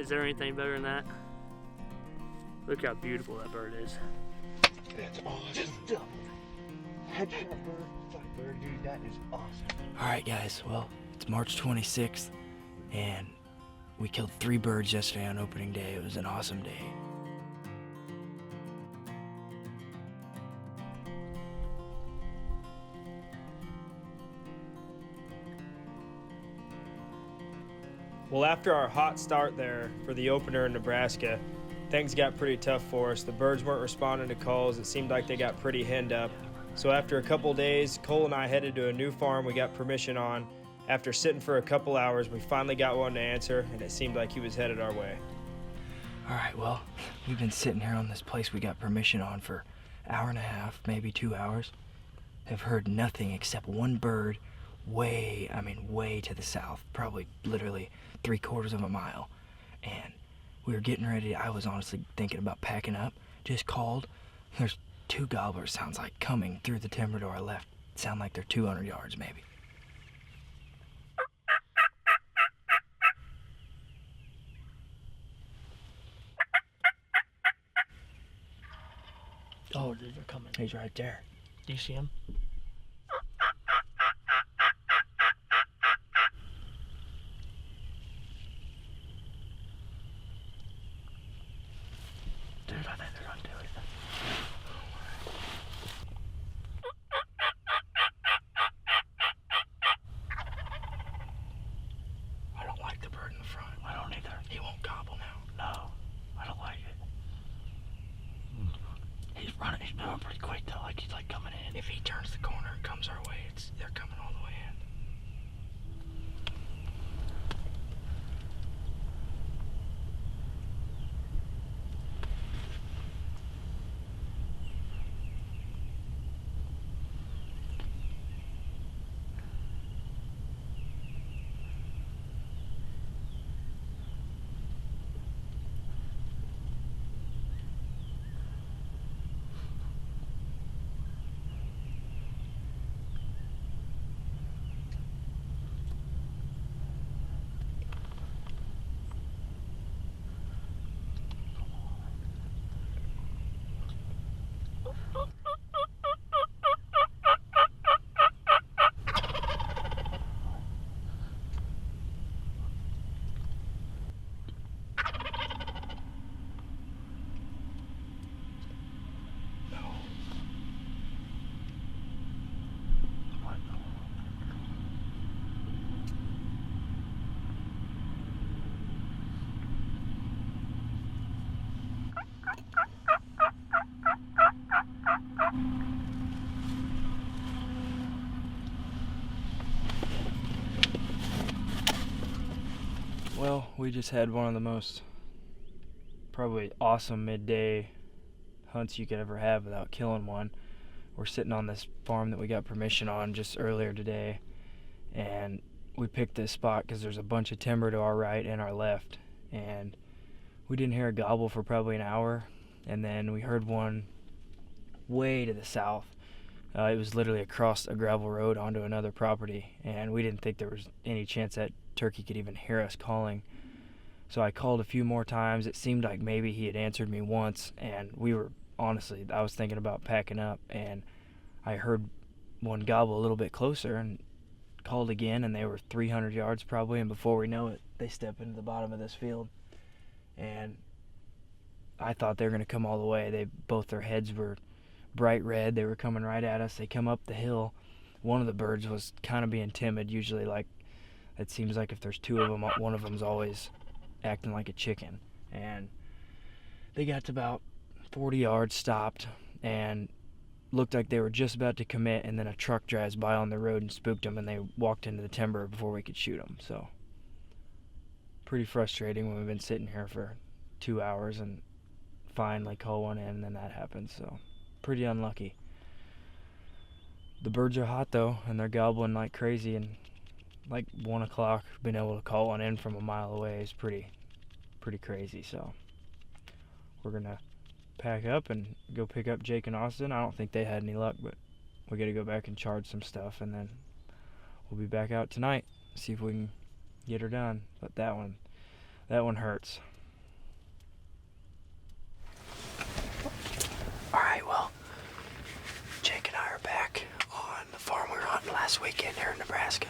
Is there anything better than that? Look how beautiful that bird is. That's awesome. Headshot bird, flat bird, dude, that is awesome. Alright guys, well, it's March 26th, and we killed 3 birds yesterday on opening day. It was an awesome day. Well, after our hot start there for the opener in Nebraska, things got pretty tough for us. The birds weren't responding to calls. It seemed like they got pretty henned up. So after a couple days, Cole and I headed to a new farm we got permission on. After sitting for a couple hours, we finally got one to answer, and it seemed like he was headed our way. Alright, well, we've been sitting here on this place we got permission on for an hour and a half, maybe 2 hours. Have heard nothing except one bird way to the south, probably literally 3/4 of a mile. And we were getting ready. I was honestly thinking about packing up. Just called. There's 2 gobblers, sounds like, coming through the timber to our left. Sound like they're 200 yards maybe. Oh, dude, they're coming. He's right there. Do you see him? Dude, I think they're gonna do it. I don't like the bird in the front. I don't either. He won't gobble now. No, I don't like it. He's running. He's moving pretty quick though. Like he's like coming in. If he turns the corner and comes our way, they're coming all the way in. Well, we just had one of the most probably awesome midday hunts you could ever have without killing one. We're sitting on this farm that we got permission on just earlier today, and we picked this spot because there's a bunch of timber to our right and our left, and we didn't hear a gobble for probably an hour, and then we heard one way to the south. It was literally across a gravel road onto another property, and we didn't think there was any chance that turkey could even hear us calling. So I called a few more times. It seemed like maybe he had answered me once, and I was thinking about packing up, and I heard one gobble a little bit closer and called again, and they were 300 yards probably, and before we know it, they step into the bottom of this field, and I thought they were going to come all the way. Both their heads were bright red. They were coming right at us. They come up the hill. One of the birds was kind of being timid. Usually, like, it seems like if there's 2 of them, one of them's always acting like a chicken. And they got to about 40 yards, stopped, and looked like they were just about to commit, and then a truck drives by on the road and spooked them, and they walked into the timber before we could shoot them. So pretty frustrating when we've been sitting here for 2 hours and finally call one in, and then that happens. So pretty unlucky. The birds are hot though, and they're gobbling like crazy, and like 1 o'clock being able to call one in from a mile away is pretty crazy. So we're gonna pack up and go pick up Jake and Austin. I don't think they had any luck, but we gotta go back and charge some stuff, and then we'll be back out tonight, see if we can get her done. But that one hurts. last weekend here in Nebraska.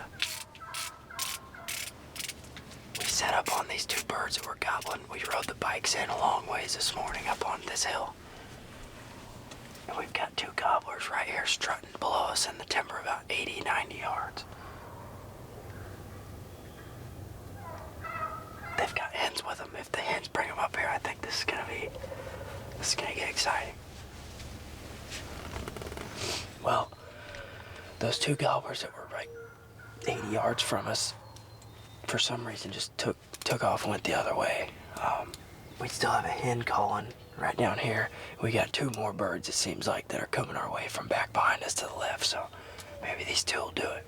We set up on these 2 birds that were gobbling. We rode the bikes in a long ways this morning up on this hill. And we've got 2 gobblers right here strutting below us in the timber about 80, 90 yards. They've got hens with them. If the hens bring them up here, I think this is gonna get exciting. Well, those 2 gobblers that were right 80 yards from us, for some reason just took off and went the other way. We still have a hen calling right down here. We got 2 more birds, it seems like, that are coming our way from back behind us to the left, so maybe these 2 will do it.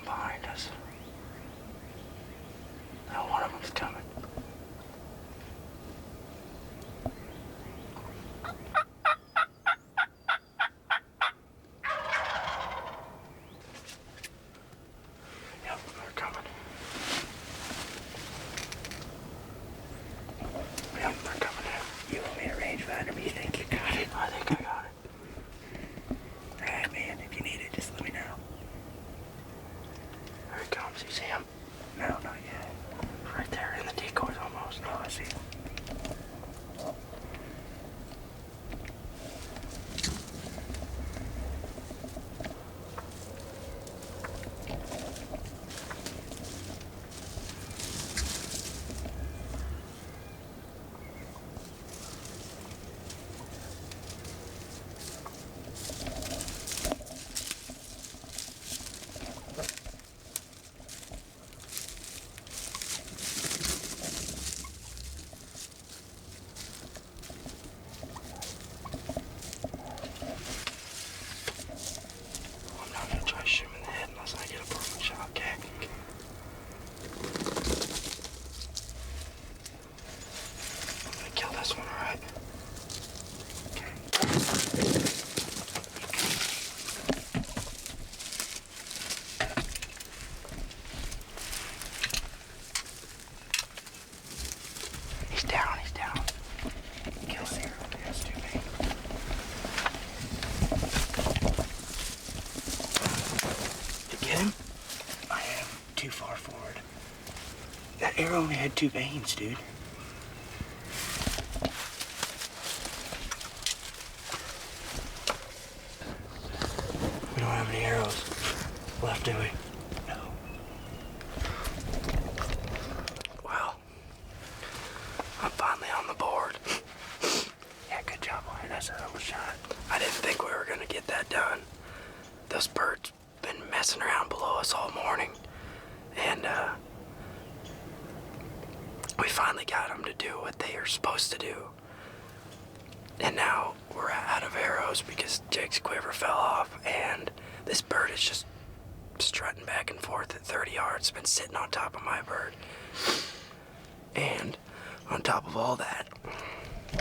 Behind us. Now one of them's coming. Yep, they're coming. Yep, they're coming in. You want me to rangefinder me? You think you got it? I think I got it. Alright, man. If you need it, just let me know. Here he comes. You see him? No, not yet. Right there in the decoys almost. Oh, I see him. I'm not gonna try to shoot him in the head unless I get a perfect shot, okay? I'm gonna kill this one, alright? He's down, he's down. Kill Sarah. That's too big. Did you get him? I am too far forward. That arrow only had 2 veins, dude. We don't have any arrows left, do we? No. Well, I'm finally on the board. Yeah, good job, Wyatt. That's a hell of a shot. I didn't think we were gonna get that done. Those birds been messing around below us all morning, and we finally got them to do what they are supposed to do. And now we're out of arrows because Jake's quiver fell off, and this bird is just strutting back and forth at 30 yards, been sitting on top of my bird. And on top of all that,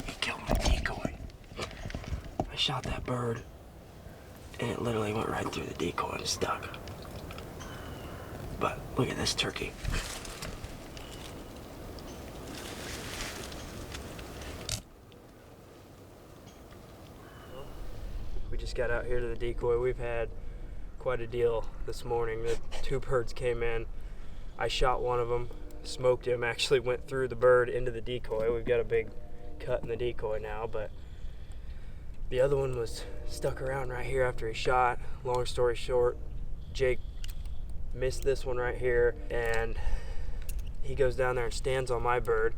You killed my decoy. I shot that bird, and it literally went right through the decoy and stuck. But look at this turkey. We just got out here to the decoy. We've had quite a deal this morning. The 2 birds came in. I shot one of them, smoked him, actually went through the bird into the decoy. We've got a big cut in the decoy now, but the other one was stuck around right here after he shot. Long story short, Jake missed this one right here, and he goes down there and stands on my bird.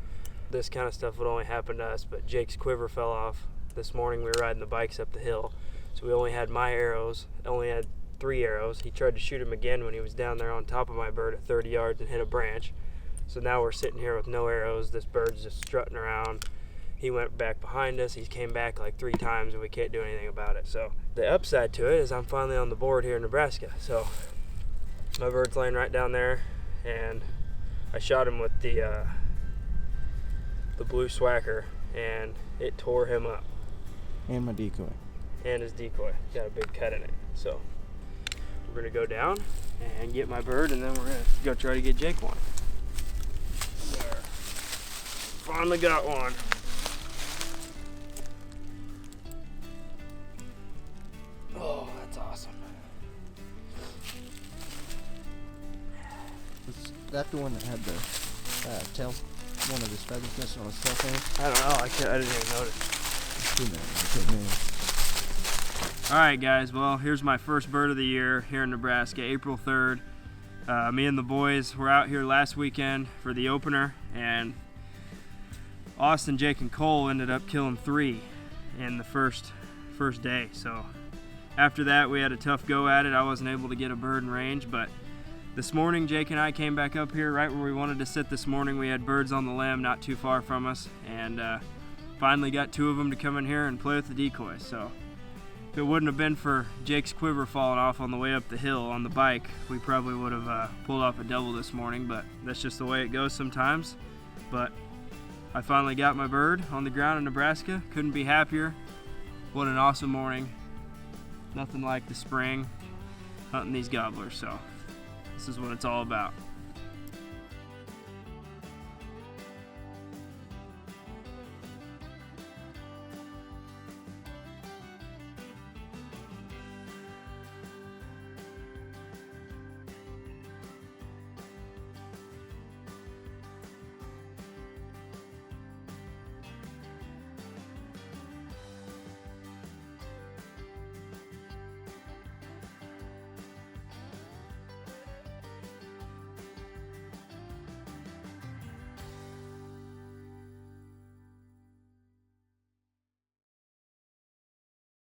This kind of stuff would only happen to us, but Jake's quiver fell off. This morning we were riding the bikes up the hill, so we only had my arrows, only had 3 arrows. He tried to shoot him again when he was down there on top of my bird at 30 yards and hit a branch. So now we're sitting here with no arrows. This bird's just strutting around. He went back behind us. He came back like 3 times, and we can't do anything about it. So the upside to it is I'm finally on the board here in Nebraska. So my bird's laying right down there, and I shot him with the the blue swacker, and it tore him up. And my decoy. And his decoy got a big cut in it. So we're gonna go down and get my bird, and then we're gonna go try to get Jake one. There. Finally got one. Oh, that's awesome. Was that the one that had the tail, one of his feathers missing on his tail fin? I don't know. I didn't even notice. Seen that one, I couldn't remember. All right, guys. Well, here's my first bird of the year here in Nebraska, April 3rd. Me and the boys were out here last weekend for the opener, and Austin, Jake, and Cole ended up killing 3 in the first day. So after that, we had a tough go at it. I wasn't able to get a bird in range, but this morning, Jake and I came back up here right where we wanted to sit this morning. We had birds on the limb not too far from us, and finally got 2 of them to come in here and play with the decoys. So if it wouldn't have been for Jake's quiver falling off on the way up the hill on the bike, we probably would have pulled off a double this morning, but that's just the way it goes sometimes. But I finally got my bird on the ground in Nebraska. Couldn't be happier. What an awesome morning. Nothing like the spring hunting these gobblers, so this is what it's all about.